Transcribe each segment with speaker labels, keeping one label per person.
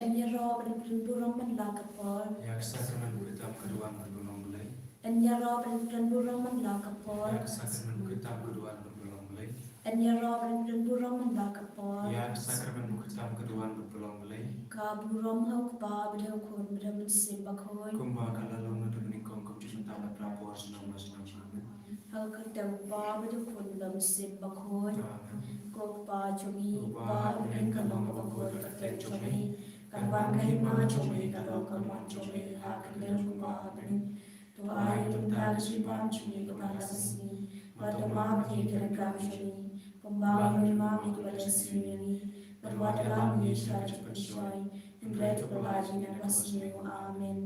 Speaker 1: En je roben en buroman lakapol.
Speaker 2: Yak sakramen kutam keduan berbelong belai.
Speaker 1: En je roben en buroman lakapol.
Speaker 2: Yak sakramen kutam keduan berbelong belai.
Speaker 1: En je roben en buroman lakapol.
Speaker 2: Yak sakramen kutam keduan berbelong belai.
Speaker 1: Ka burom hau ba bedau kun bedau mensin bakoy.
Speaker 2: Kumba kalalong nadu menikong kum jisung tamat rapor senang senang senang.
Speaker 1: Hau kedau ba bedau kun bedau mensin bakoy.
Speaker 2: Amen.
Speaker 1: Kok ba jogi
Speaker 2: Ba
Speaker 1: ba
Speaker 2: unen
Speaker 1: unen
Speaker 2: kalong
Speaker 1: kalong
Speaker 2: bakor
Speaker 1: bakor
Speaker 2: katek
Speaker 1: katek
Speaker 2: jogi.
Speaker 1: jogi. Kan wan kai ma jogi kalong kalong jogi. Ha kedau ba bedau. To ai tentang simpan jogi kepada sini. Pada ma ki kira jogi. Pembangun ma ki kepada sini. Berbuat dalam Yesus cepat syai. Hingga kepelaji dan pasmiu. Amin.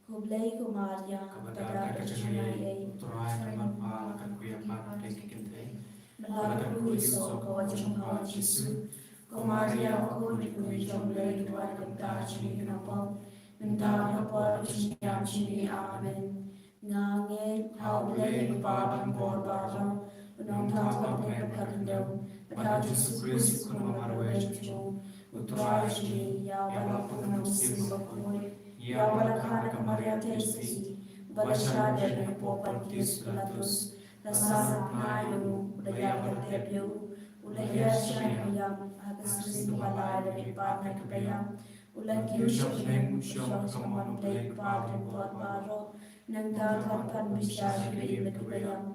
Speaker 1: Kublai ku Maria kepada kecemasan
Speaker 2: Turai teman pal akan kuyapan dekikente.
Speaker 1: Melakukan iso kau jumpa Yesus. Ku Maria aku dikui jomblai Tuhan kenta cini kenapa. Minta kenapa cini cini. Amin. Ngange hau blai ku baban bor barang. Unang tamat berkendau. Pada Yesus Kristus kuno marwai jumpa. Uturai cini ya walaupun musim berkuih. Ya walakana kamaria tesi. Balasya dari popan Yesus Pilatus. Nasarap na yung udaya bertepyo. Ulaya siya yang atas rin balay dari panay kabayang. Ulang kiusap ng musyong kaman blay pagin buat baro. Nang dagatan bisya kayo nagkabayang.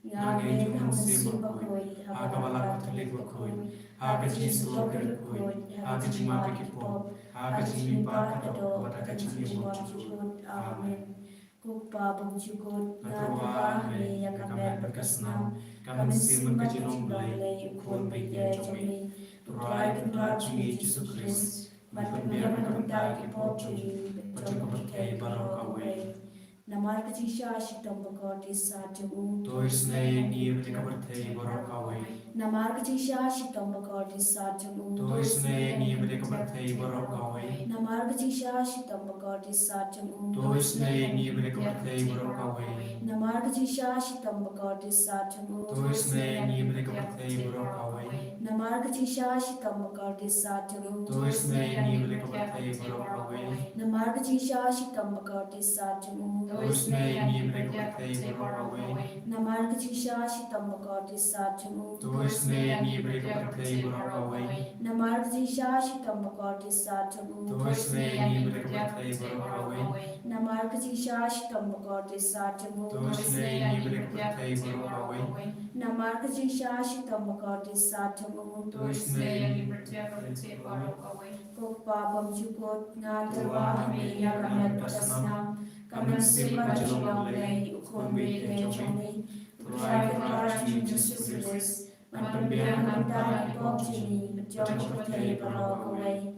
Speaker 1: Ngayon ang simba ko'y hagabalak katolik ko'y. Hagajis loker ko'y. Hagajis mapikipop. Hagajis mipakado. Hagajis mipakado. Amen. Kupa bujukut ngatuwa ni yang kami berkesenam kami simba kejilong belai ukun beye jomi turai kendra cungi Yesus Kristus bantu biar mengentai kipop cungi betul kepercayaan barokawe namar kecisa sitam bekoti sajamu
Speaker 2: Tois ne ni mereka bertei barokawe
Speaker 1: namar kecisa sitam bekoti sajamu
Speaker 2: Tois ne ni mereka bertei barokawe
Speaker 1: namar kecisa sitam bekoti sajamu
Speaker 2: Tois ne ni mereka bertei barokawe
Speaker 1: namar kecisa sitam bekoti sajamu
Speaker 2: Tois ne ni mereka bertei barokawe
Speaker 1: namar kecisa sitam bekoti sajamu
Speaker 2: Tois ne ni mereka bertei barokawe
Speaker 1: namar kecisa sitam bekoti sajamu
Speaker 2: Tois ne ni mereka bertei barokawe
Speaker 1: namar kecisa sitam bekoti sajamu
Speaker 2: Tois ne ni mereka bertei barokawe
Speaker 1: namar kecisa sitam bekoti sajamu
Speaker 2: Tois ne ni mereka bertei barokawe
Speaker 1: namar kecisa sitam bekoti sajamu
Speaker 2: Tois ne ni mereka bertei barokawe
Speaker 1: namar kecisa sitam bekoti sajamu
Speaker 2: Tois ne ni bertei barokawe
Speaker 1: Pukpa pemjukut ngaterwa kami yang kami berkesenam kami simpan jilang lay ukun bege jomni Turai kenara Yesus Kristus Manpembiang nantai pop jini Bejong pertei berokawai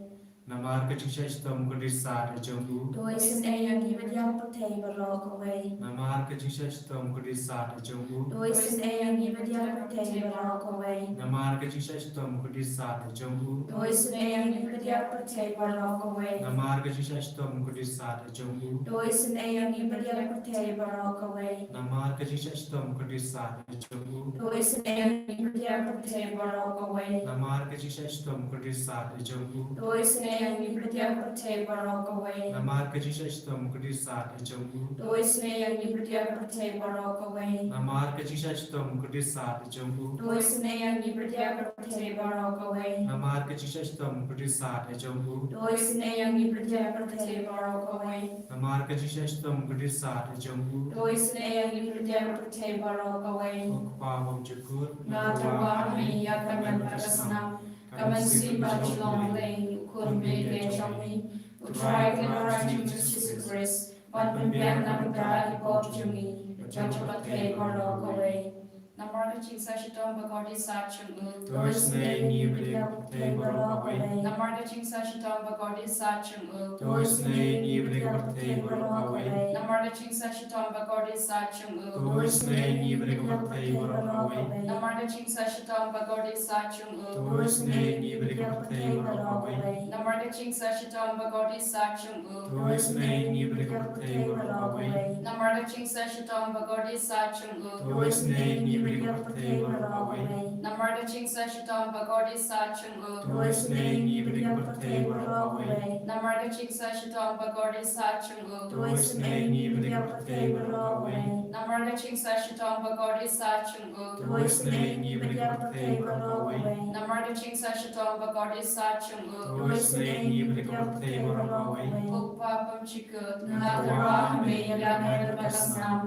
Speaker 2: Namar kecisa sistem kedisa terjembu
Speaker 1: Doi sen eyang ibadang pertei berokawai
Speaker 2: Namar kecisa sistem kedisa terjembu
Speaker 1: Doi sen eyang ibadang pertei berokawai
Speaker 2: Namar kecisa sistem kedisa terjembu
Speaker 1: Doi sen eyang ibadang pertei berokawai
Speaker 2: Namar kecisa sistem kedisa terjembu
Speaker 1: Doi sen eyang ibadang pertei berokawai
Speaker 2: Namar kecisa sistem kedisa terjembu
Speaker 1: Doi sen eyang ibadang pertei berokawai
Speaker 2: Namar kecisa sistem kedisa terjembu
Speaker 1: Doi sen eyang ibadang pertei berokawai
Speaker 2: Namar kecisa sistem kedisa terjembu
Speaker 1: Doi sen eyang ibadang pertei berokawai
Speaker 2: Namar kecisa sistem kedisa terjembu
Speaker 1: Doi sen eyang ibadang pertei berokawai
Speaker 2: Namar kecisa sistem kedisa terjembu
Speaker 1: Doi sen eyang ibadang pertei berokawai
Speaker 2: Namar kecisa sistem kedisa terjembu
Speaker 1: Doi sen eyang ibadang pertei berokawai
Speaker 2: Ukpa bamjukut
Speaker 1: Ngaterwa kami yang kami berkesenam kami simpan jilang lay ukun bege jomni Utrai kenara Yesus Kristus Manpembiang nantai pop jini Bejong pertei berokawai
Speaker 3: Namar kecing sa shitong bagordi sa chung
Speaker 2: Tois ne ni mereka bertei barokawe
Speaker 3: Namar kecing sa shitong bagordi sa chung
Speaker 2: Tois ne ni mereka bertei barokawe
Speaker 3: Namar kecing sa shitong bagordi sa chung
Speaker 2: Tois ne ni mereka bertei barokawe
Speaker 3: Namar kecing sa shitong bagordi sa chung
Speaker 2: Tois ne ni mereka bertei barokawe
Speaker 3: Namar kecing sa shitong bagordi sa chung
Speaker 2: Tois ne ni mereka bertei barokawe
Speaker 3: Namar kecing sa shitong bagordi sa chung
Speaker 2: Tois ne ni mereka bertei barokawe
Speaker 3: Namar kecing sa shitong bagordi sa chung
Speaker 2: Tois ne ni mereka bertei barokawe
Speaker 3: Namar Namarga ching sa shitong bagodi sa chungu.
Speaker 1: ด้วยสเนนีบริยประเทศรอเว
Speaker 3: Namarga ching sa shitong bagodi sa chungu.
Speaker 1: ด้วยสเนนีบริยประเทศรอเว
Speaker 3: Namarga ching sa shitong bagodi sa chungu.
Speaker 1: ด้วยสเนนีบริยประเทศรอเว
Speaker 3: Ukpa pamchika nadara me yagame bagasnam.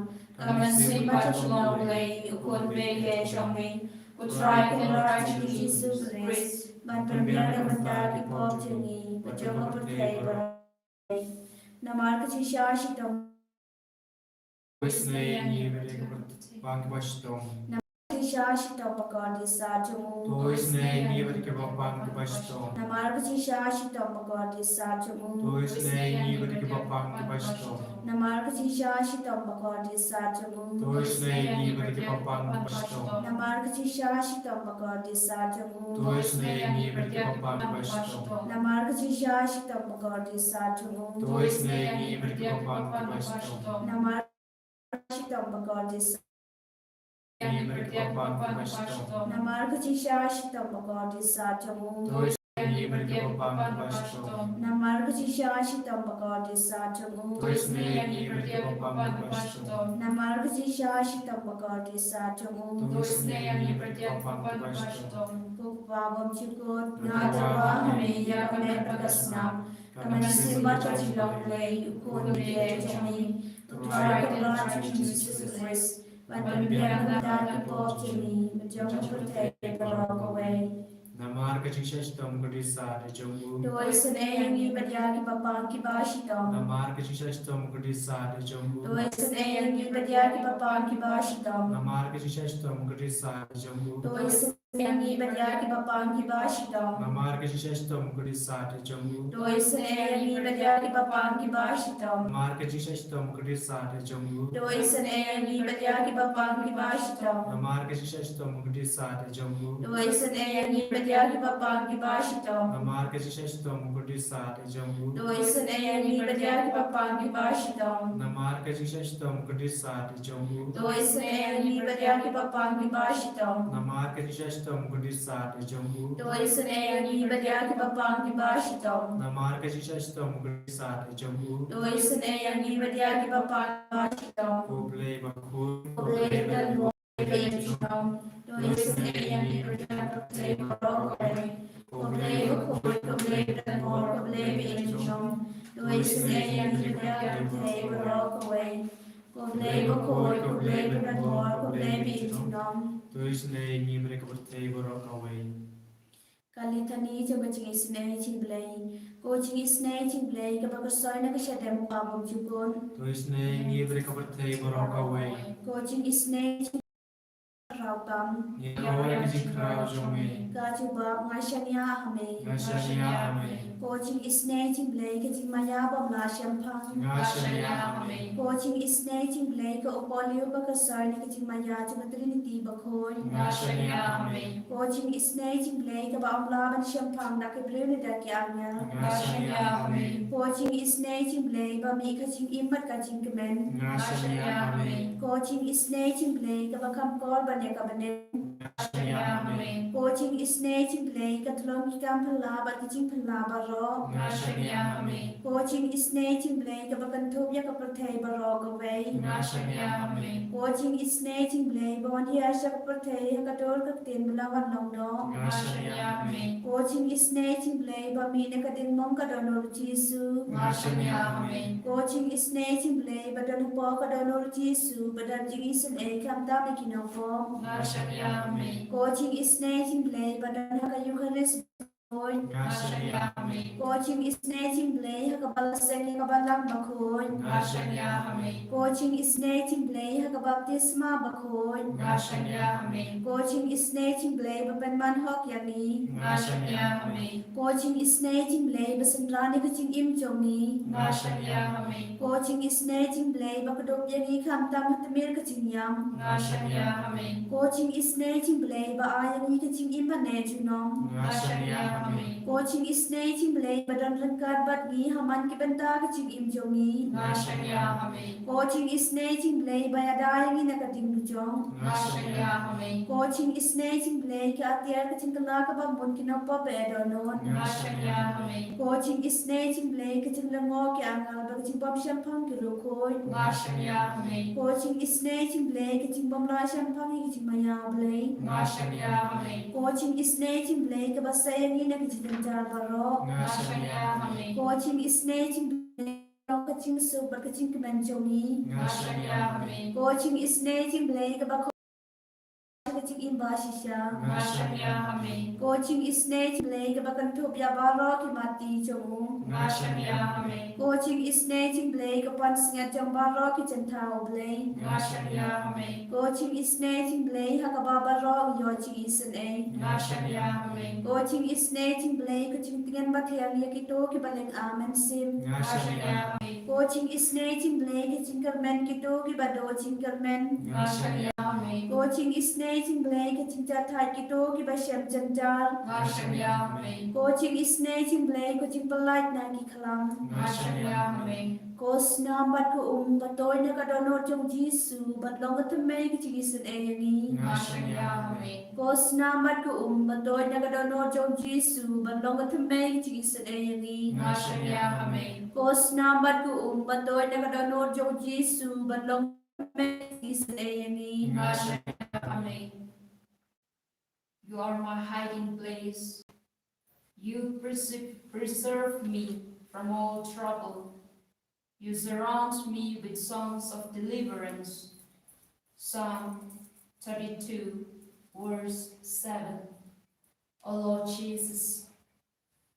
Speaker 3: Kamansi bachelong lay ukun be ye chongi. Utrai kenarati Jesus Christ.
Speaker 1: มันเป็นเรื่องธรรมดาที่พบเจนีประจงประเทศรอเวนามารกชิชาชิตง
Speaker 2: Весне велика банки баштом.
Speaker 1: ชิชาชิตงประกอบดิสาจมู
Speaker 2: Весне велика банки баштом.
Speaker 1: นามารกชิชาชิตงประกอบดิสาจมู
Speaker 2: Весне велика банки баштом.
Speaker 1: นามารกชิชาชิตงประกอบดิสาจมู
Speaker 2: Весне велика банки баштом.
Speaker 1: นามารกชิชาชิตงประกอบดิสาจมู
Speaker 2: Весне велика банки баштом.
Speaker 1: นามารกชิชาชิตงประกอบดิสาจมู
Speaker 2: Весне велика банки баштом.
Speaker 1: นามารกชิตงประกอบดิส
Speaker 2: Велика банки баштом.
Speaker 1: นามารกชิชาชิตงประกอบดิสาจมู
Speaker 2: Весне велика банки баштом.
Speaker 1: นามารกชิชาชิตงประกอบดิสาจมู
Speaker 2: Весне велика банки баштом.
Speaker 1: นามารกชิชาชิตงประกอบดิสาจมู
Speaker 2: Весне велика банки баштом.
Speaker 1: ปุปปาบมชิโกตนาจวะหเมยะกเมประกัสนามกมันสิบัจจิลงเลยอุโคนิเยจมีตุตรายกลาจิจิสุคริสวันเป็นเรื่องธรรมดาที่พบเจนีมันจงประเทศกรอกเว
Speaker 2: Namarka Chishashtam Gudisada Jambu.
Speaker 1: โดยแสดงมีปัญญาที่ปะปางที่บาชิตอง
Speaker 2: Namarka Chishashtam Gudisada Jambu.
Speaker 1: โดยแสดงมีปัญญาที่ปะปางที่บาชิตอง
Speaker 2: Namarka Chishashtam Gudisada Jambu.
Speaker 1: โดยแสดงมีปัญญาที่ปะปางที่บาชิตอง
Speaker 2: Namarka Chishashtam Gudisada Jambu.
Speaker 1: โดยแสดงมีปัญญาที่ปะปางที่บาชิตอง
Speaker 2: Namarka Chishashtam Gudisada Jambu.
Speaker 1: โดยแสดงมีปัญญาที่ปะปางที่บาชิตอง
Speaker 2: Namarka Chishashtam Gudisada Jambu.
Speaker 1: โดยแสดงมีปัญญาที่ปะปางที่บาชิตอง
Speaker 2: Namarka Chishashtam Gudisada Jambu.
Speaker 1: โดยแสดงมีปัญญาที่ปะปางที่บาชิตอง
Speaker 2: Namarka Chishashtam Gudisada Jambu.
Speaker 1: โดยแสดงมีปัญญาที่ปะปางที่บาชิตอง
Speaker 2: Namarka Chishashtam Gudisada Jambu.
Speaker 1: โดยแสดงมีปัญญาที่ปะปางที่บาชิตอง
Speaker 2: Namarka Chishashtam Gudisada Jambu.
Speaker 1: โดยแสดงมีปัญญาที่ปะปางที่บาชิตอง
Speaker 2: Oble Bakun.
Speaker 1: โดยเดินหัวเป็นชิตองโดยแสดงมีปัญญาที่เทบรอกไปโดยบุคคลโดยเดินหัวโดยเป็นชิตองโดยแสดงมีปัญญาที่เทบรอกไปโดยบุคคลโดยเดินหัวโดยเป็นชิตอง
Speaker 2: Tuisne Nimrek Burtei Borok away.
Speaker 1: กาลิธานีจะมาจิงสเนชิงเบลย์โกจิงสเนชิงเบลย์กับกษัตริย์นักเชดมุกาบมจุกน
Speaker 2: Tuisne Nimrek Burtei Borok away.
Speaker 1: โกจิงสเนชิงเราตาม
Speaker 2: Nihawai Kijikrao Jome.
Speaker 1: กาจูบาบงาชัญญาหเม
Speaker 2: Ngashanya Ame.
Speaker 1: โกจิงสเนชิงเบลย์กจิงมายาบอมลาชัมพัง
Speaker 2: Ngashanya Ame.
Speaker 1: โกจิงสเนชิงเบลย์กับอุปลิวบกษัตริย์นักจิงมายาจมัตรินิตีบคอย
Speaker 2: Ngashanya Ame.
Speaker 1: โกจิงสเนชิงเบลย์กับบอมลาบันชัมพังนักเบลย์ในดักยางยา
Speaker 2: Ngashanya Ame.
Speaker 1: โกจิงสเนชิงเบลย์บะมีกจิงอิมมัดกจิงกเมน
Speaker 2: Ngashanya Ame.
Speaker 1: Coaching is nature play kabakam kor banya kabane.
Speaker 2: Ngashanya Ame.
Speaker 1: Coaching is nature play katlong kam phala bat kaching phala baro.
Speaker 2: Ngashanya Ame.
Speaker 1: Coaching is nature play kabakan thup ya kaprathai baro kawai.
Speaker 2: Ngashanya Ame.
Speaker 1: Coaching is nature play bawan hiya sa kaprathai hakator kaktin bulawan long no.
Speaker 2: Ngashanya Ame.
Speaker 1: Coaching is nature play bami na kadin mong kadonor jisu.
Speaker 2: Ngashanya Ame.
Speaker 1: Coaching is nature play badan hupo kadonor jisu badan jingisan e kam dami kinofo.
Speaker 2: Ngashanya Ame.
Speaker 1: Coaching is nature play badan haka Eucharist boy.
Speaker 2: Ngashanya Ame.
Speaker 1: Coaching is nature play haka balaseng kabalang bakoy.
Speaker 2: Ngashanya Ame.
Speaker 1: Coaching is nature play haka baptisma bakoy.
Speaker 2: Ngashanya Ame.
Speaker 1: Coaching is nature play bapan manhok yani.
Speaker 2: Ngashanya Ame.
Speaker 1: Coaching is nature play basandrani kaching im chongi.
Speaker 2: Ngashanya Ame.
Speaker 1: Coaching is nature play bakadop yani kam tam hatamir kaching yam.
Speaker 2: Ngashanya Ame.
Speaker 1: Coaching is nature play ba ayani kaching im bane chunom.
Speaker 2: Ngashanya Ame.
Speaker 3: Amen.
Speaker 1: Coaching is nating blade, but on Lankan but me, Haman Kibanda, Kitching Im Jongi.
Speaker 3: Ngashaya Amen.
Speaker 1: Coaching is nating blade by a dying in a cutting Jong.
Speaker 3: Ngashaya Amen.
Speaker 1: Coaching is nating blade, at the Arkating Kalakaba, Munkinopa, bed or no.
Speaker 3: Ngashaya Amen.
Speaker 1: Coaching is nating blade, Kitting Lamok, Angal, but Kitting Bob Champagne, Rokoi.
Speaker 3: Ngashaya Amen.
Speaker 1: Coaching is nating blade, Kitting Bomla Champagne, Kitting Maya blade.
Speaker 3: Ngashaya Amen.
Speaker 1: Coaching is nating blade, Kabasayang in a Kitting Jarbaro.
Speaker 3: Ngashaya Amen.
Speaker 1: Coaching is nating blade, Kitting Super Kitting Kamanjongi.
Speaker 3: Ngashaya Amen.
Speaker 1: Coaching is nating blade, Kabako Kitting Imbashisha.
Speaker 3: Ngashaya Amen.
Speaker 1: Coaching is nating blade, Kabakantopia Baro, Kimati Jomu.
Speaker 3: Ngashaya Amen.
Speaker 1: Coaching is nating blade, Kapansing at Jambaro, Kitchen Tau blade.
Speaker 3: Ngashaya Amen.
Speaker 1: Coaching is nating blade, Hakababa Ro, Yoching is an A.
Speaker 3: Ngashaya Amen.
Speaker 1: Coaching is nating blade, Kitching Tigan Batel, Yakito, Kibalek Amen Sim.
Speaker 3: Ngashaya Amen.
Speaker 1: Coaching is nating blade, Kitching Kerman Kito, Kibado Chinkerman.
Speaker 3: Ngashaya Amen.
Speaker 1: Coaching is nating blade, Kitching Tatai Kito, Kibashem Janjar.
Speaker 3: Ngashaya Amen.
Speaker 1: Coaching is nating blade, Kitching Polite Naki Kalam.
Speaker 3: Ngashaya Amen.
Speaker 1: Kos nambat ko batoy na kadono jong Jisu, but longa to make it is an ayani.
Speaker 3: Ngashaya Amen.
Speaker 1: Kos nambat ko batoy na kadono jong Jisu, but longa to make it is an ayani.
Speaker 3: Ngashaya Amen.
Speaker 1: Kos nambat ko batoy na kadono jong Jisu, but longa to make it is an ayani.
Speaker 3: Ngashaya Amen. You are my hiding place. You preserve me from all trouble. You surround me with songs of deliverance. Psalm 32, verse 7. O Lord Jesus,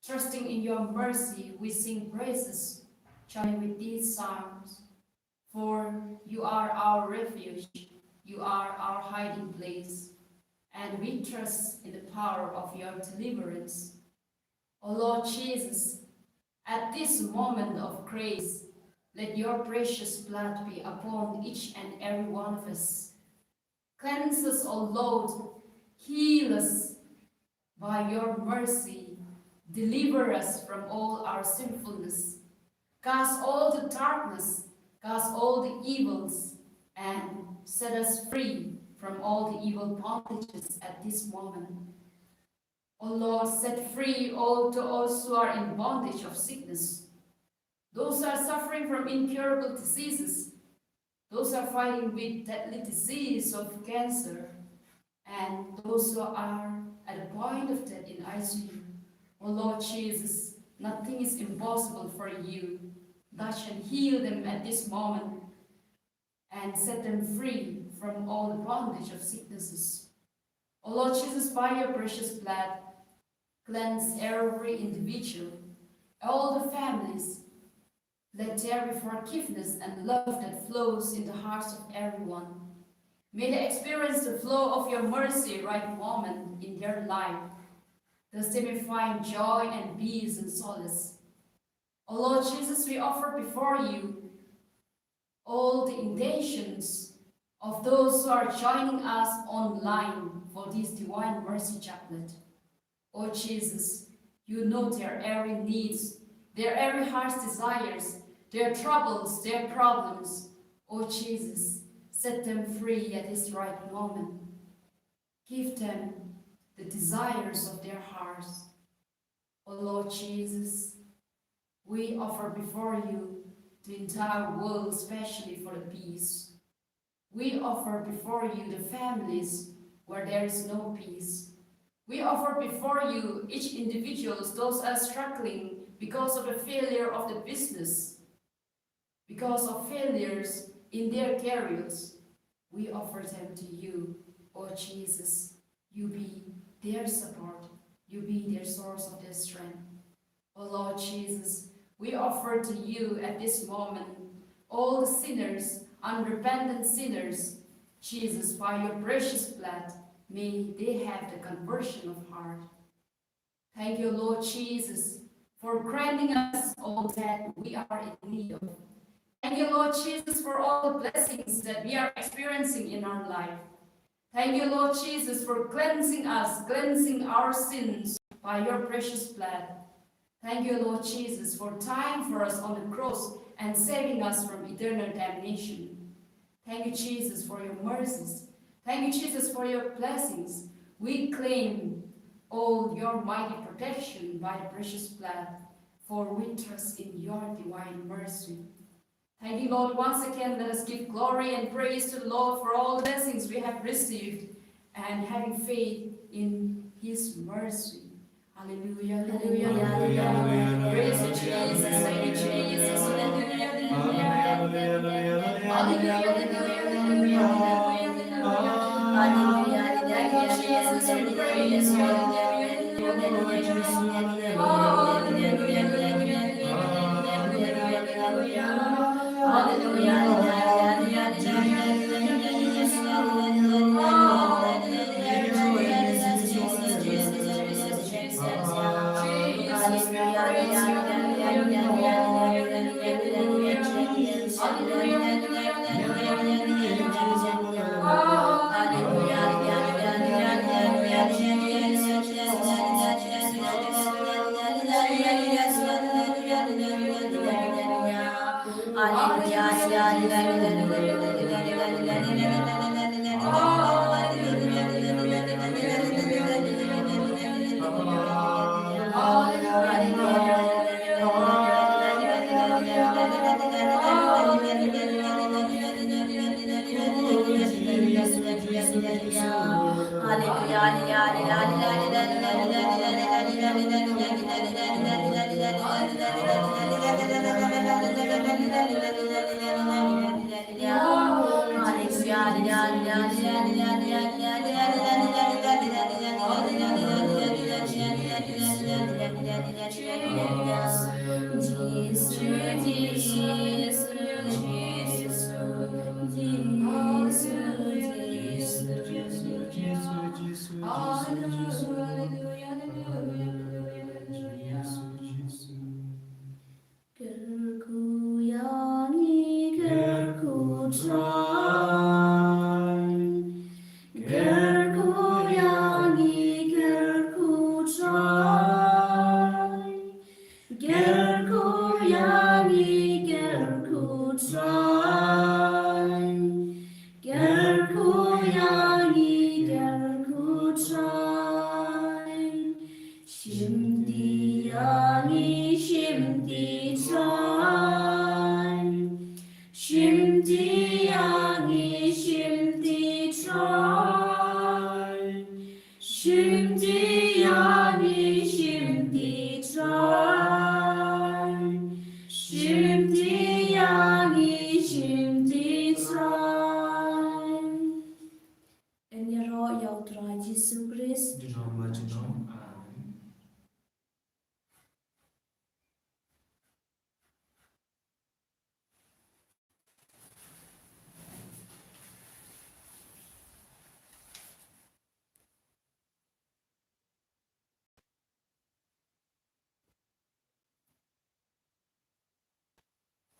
Speaker 3: trusting in your mercy, we sing praises, join with these psalms. For you are our refuge, you are our hiding place, and we trust in the power of your deliverance. O Lord Jesus, at this moment of grace, let your precious blood be upon each and every one of us. Cleanse us, O Lord, heal us by your mercy. Deliver us from all our sinfulness. Cast all the darkness, cast all the evils, and set us free from all the evil bondages at this moment. O Lord, set free all those who are in bondage of sickness. Those who are suffering from incurable diseases, those who are fighting with deadly disease of cancer, and those who are at the point of death in ICU. O Lord Jesus, nothing is impossible for you. Thou shalt heal them at this moment and set them free from all the bondage of sicknesses. O Lord Jesus, by your precious blood, cleanse every individual, all the families. Let there be forgiveness and love that flows in the hearts of everyone. May they experience the flow of your mercy right moment in their life. Thus they may find joy and peace and solace. O Lord Jesus, we offer before you all the intentions of those who are joining us online for this Divine Mercy Chaplet. O Jesus, you know their every needs, their every heart's desires, their troubles, their problems. O Jesus, set them free at this right moment. Give them the desires of their hearts. O Lord Jesus, we offer before you the entire world, especially for the peace. We offer before you the families where there is no peace. We offer before you each individual, those are struggling because of the failure of the business, because of failures in their careers. We offer them to you, O Jesus. You be their support. You be their source of their strength. O Lord Jesus, we offer to you at this moment all the sinners, unrepentant sinners. Jesus, by your precious blood, may they have the conversion of heart. Thank you, Lord Jesus, for granting us all that we are in need of. Thank you, Lord Jesus, for all the blessings that we are experiencing in our life. Thank you, Lord Jesus, for cleansing us, cleansing our sins by your precious blood. Thank you, Lord Jesus, for dying for us on the cross and saving us from eternal damnation. Thank you, Jesus, for your mercies. Thank you, Jesus, for your blessings. We claim all your mighty protection by the precious blood, for we trust in your divine mercy. Thank you, Lord. Once again, let us give glory and praise to the Lord for all the blessings we have received and having faith in his mercy. Hallelujah, hallelujah, hallelujah. Praise you, Jesus. Thank you, Jesus. Hallelujah, hallelujah. Hallelujah, hallelujah, hallelujah. Thank you, Jesus. We praise you.
Speaker 1: 결코